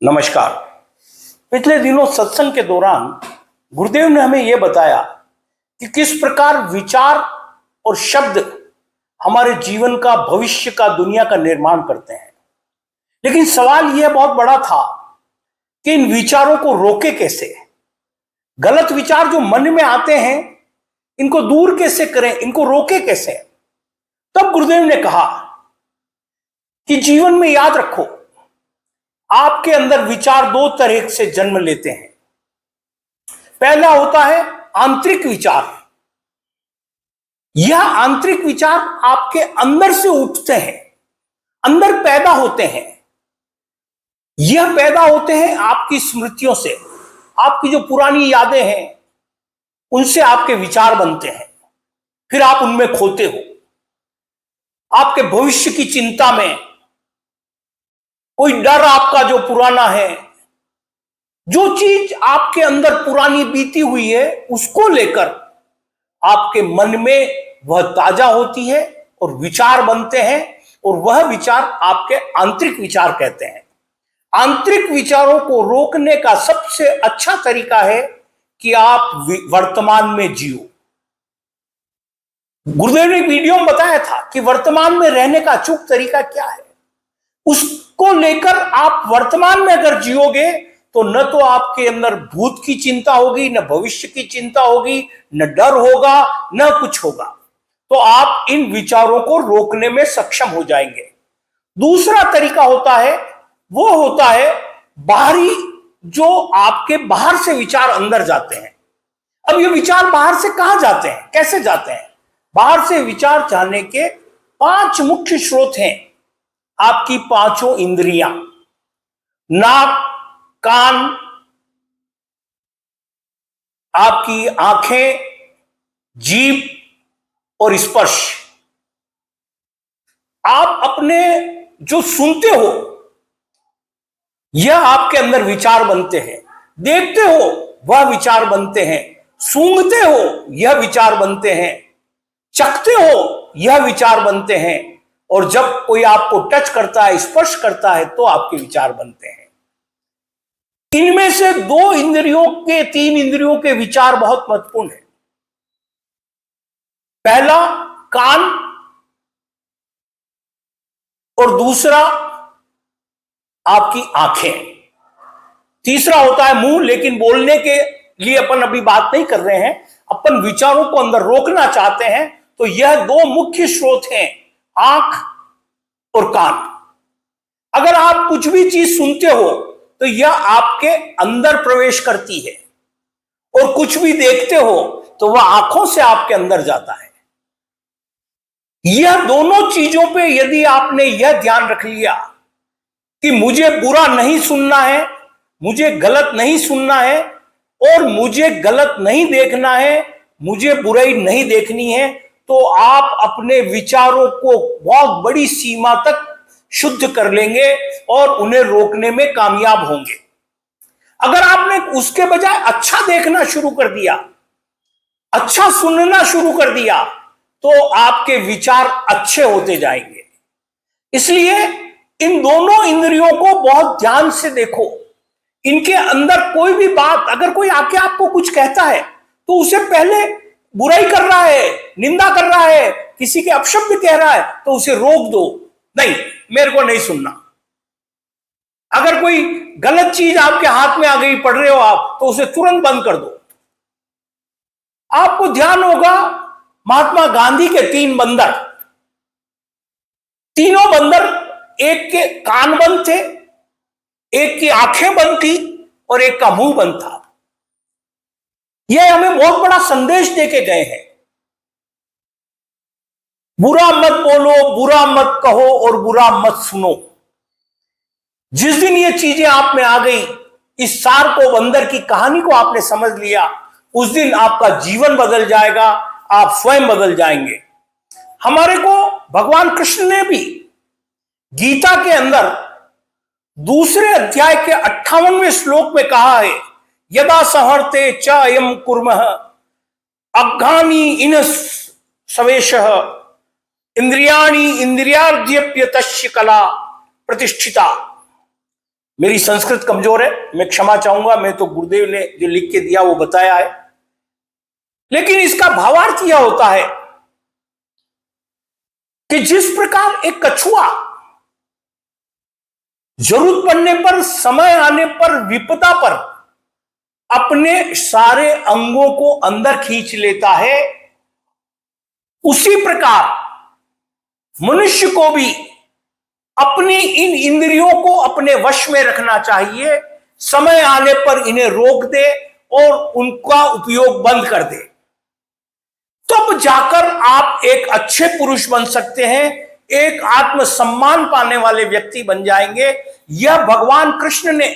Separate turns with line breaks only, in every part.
नमस्कार। पिछले दिनों सत्संग के दौरान गुरुदेव ने हमें यह बताया कि किस प्रकार विचार और शब्द हमारे जीवन का, भविष्य का, दुनिया का निर्माण करते हैं। लेकिन सवाल यह बहुत बड़ा था कि इन विचारों को रोके कैसे। गलत विचार जो मन में आते हैं, इनको दूर कैसे करें, इनको रोके कैसे। तब गुरुदेव ने कहा कि जीवन में याद रखो, आपके अंदर विचार दो तरह से जन्म लेते हैं। पहला होता है आंतरिक विचार। यह आंतरिक विचार आपके अंदर से उठते हैं, अंदर पैदा होते हैं। यह पैदा होते हैं आपकी स्मृतियों से, आपकी जो पुरानी यादें हैं उनसे आपके विचार बनते हैं। फिर आप उनमें खोते हो। आपके भविष्य की चिंता में कोई डर आपका जो पुराना है, जो चीज आपके अंदर पुरानी बीती हुई है, उसको लेकर आपके मन में वह ताजा होती है और विचार बनते हैं, और वह विचार आपके आंतरिक विचार कहते हैं। आंतरिक विचारों को रोकने का सबसे अच्छा तरीका है कि आप वर्तमान में जियो। गुरुदेव ने वीडियो में बताया था कि वर्तमान में रहने का अचूक तरीका क्या है। उसको लेकर आप वर्तमान में अगर जियोगे तो न तो आपके अंदर भूत की चिंता होगी, न भविष्य की चिंता होगी, न डर होगा, न कुछ होगा। तो आप इन विचारों को रोकने में सक्षम हो जाएंगे। दूसरा तरीका होता है, वो होता है बाहरी, जो आपके बाहर से विचार अंदर जाते हैं। अब ये विचार बाहर से कहां जाते हैं, कैसे जाते हैं? बाहर से विचार जाने के 5 मुख्य स्रोत हैं। आपकी 5 इंद्रियां, नाक, कान, आपकी आंखें, जीभ और स्पर्श। आप अपने जो सुनते हो, यह आपके अंदर विचार बनते हैं। देखते हो, वह विचार बनते हैं। सूंघते हो, यह विचार बनते हैं। चखते हो, यह विचार बनते हैं। और जब कोई आपको टच करता है, स्पर्श करता है, तो आपके विचार बनते हैं। इनमें से 2 इंद्रियों के, 3 इंद्रियों के विचार बहुत महत्वपूर्ण है। पहला कान, और दूसरा आपकी आंखें। तीसरा होता है मुंह, लेकिन बोलने के लिए अपन अभी बात नहीं कर रहे हैं। अपन विचारों को अंदर रोकना चाहते हैं, तो यह 2 मुख्य स्रोत हैं, आंख और कान। अगर आप कुछ भी चीज सुनते हो तो यह आपके अंदर प्रवेश करती है, और कुछ भी देखते हो तो वह आंखों से आपके अंदर जाता है। यह दोनों चीजों पे यदि आपने यह ध्यान रख लिया कि मुझे बुरा नहीं सुनना है, मुझे गलत नहीं सुनना है, और मुझे गलत नहीं देखना है, मुझे बुराई नहीं देखनी है, तो आप अपने विचारों को बहुत बड़ी सीमा तक शुद्ध कर लेंगे और उन्हें रोकने में कामयाब होंगे। अगर आपने उसके बजाय अच्छा देखना शुरू कर दिया, अच्छा सुनना शुरू कर दिया, तो आपके विचार अच्छे होते जाएंगे। इसलिए इन दोनों इंद्रियों को बहुत ध्यान से देखो। इनके अंदर कोई भी बात, अगर कोई आके आपको कुछ कहता है तो उसे पहले बुराई कर रहा है, निंदा कर रहा है, किसी के अपशब्द कह रहा है, तो उसे रोक दो। नहीं, मेरे को नहीं सुनना। अगर कोई गलत चीज आपके हाथ में आ गई, पढ़ रहे हो आप, तो उसे तुरंत बंद कर दो। आपको ध्यान होगा महात्मा गांधी के 3 बंदर, तीनों बंदर, एक के कान बंद थे, एक की आंखें बंद थी, और एक का मुंह बंद था। यह हमें बहुत बड़ा संदेश देके गए हैं। बुरा मत बोलो, बुरा मत कहो, और बुरा मत सुनो। जिस दिन ये चीजें आप में आ गई, इस सार को, बंदर की कहानी को आपने समझ लिया, उस दिन आपका जीवन बदल जाएगा, आप स्वयं बदल जाएंगे। हमारे को भगवान कृष्ण ने भी गीता के अंदर 2 अध्याय के 58वें श्लोक में कहा है, यदा संहर्ते च अयम कुर्मः अघ्घानि इन सवेशः इंद्रियाणि इंद्रियार्ध्यप्य तस्य कला प्रतिष्ठिता। मेरी संस्कृत कमजोर है, मैं क्षमा चाहूंगा, मैं तो गुरुदेव ने जो लिख के दिया वो बताया है। लेकिन इसका भावार्थ यह होता है कि जिस प्रकार एक कछुआ जरूरत पड़ने पर, समय आने पर, विपदा पर अपने सारे अंगों को अंदर खींच लेता है, उसी प्रकार मनुष्य को भी अपनी इन इंद्रियों को अपने वश में रखना चाहिए। समय आने पर इन्हें रोक दे और उनका उपयोग बंद कर दे, तब जाकर आप एक अच्छे पुरुष बन सकते हैं, एक आत्मसम्मान पाने वाले व्यक्ति बन जाएंगे। यह भगवान कृष्ण ने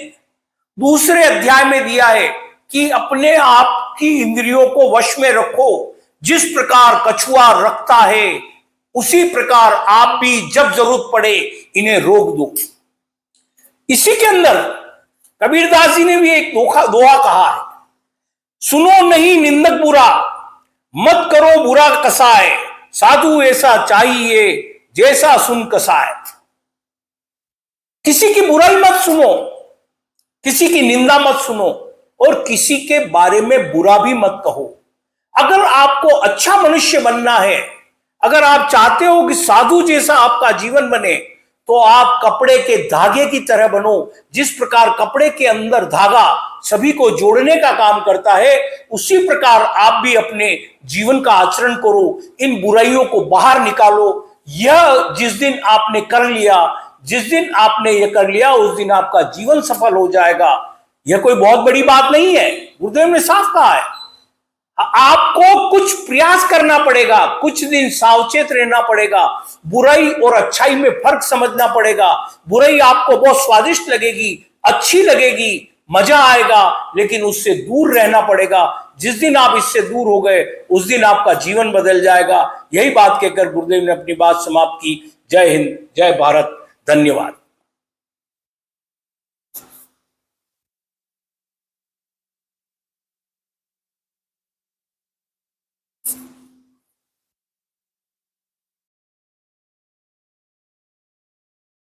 दूसरे अध्याय में दिया है कि अपने आप की इंद्रियों को वश में रखो। जिस प्रकार कछुआ रखता है उसी प्रकार आप भी जब जरूरत पड़े इन्हें रोक दो। इसी के अंदर कबीरदास जी ने भी एक दोहा कहा है, सुनो नहीं निंदक बुरा, मत करो बुरा कसाय, साधु ऐसा चाहिए जैसा सुन कसाय। किसी की बुराई मत सुनो, किसी की निंदा मत सुनो और किसी के बारे में बुरा भी मत कहो। अगर आपको अच्छा मनुष्य बनना है, अगर आप चाहते हो कि साधु जैसा आपका जीवन बने, तो आप कपड़े के धागे की तरह बनो। जिस प्रकार कपड़े के अंदर धागा सभी को जोड़ने का काम करता है, उसी प्रकार आप भी अपने जीवन का आचरण करो, इन बुराइयों को बाहर निकालो। यह जिस दिन आपने कर लिया, जिस दिन आपने यह कर लिया, उस दिन आपका जीवन सफल हो जाएगा। यह कोई बहुत बड़ी बात नहीं है, गुरुदेव ने साफ कहा है। आपको कुछ प्रयास करना पड़ेगा, कुछ दिन सावचेत रहना पड़ेगा, बुराई और अच्छाई में फर्क समझना पड़ेगा। बुराई आपको बहुत स्वादिष्ट लगेगी, अच्छी लगेगी, मजा आएगा, लेकिन उससे दूर रहना पड़ेगा। जिस दिन आप इससे दूर हो गए उस दिन आपका जीवन बदल जाएगा। यही बात कहकर गुरुदेव ने अपनी बात समाप्त की। जय हिंद, जय भारत, धन्यवाद।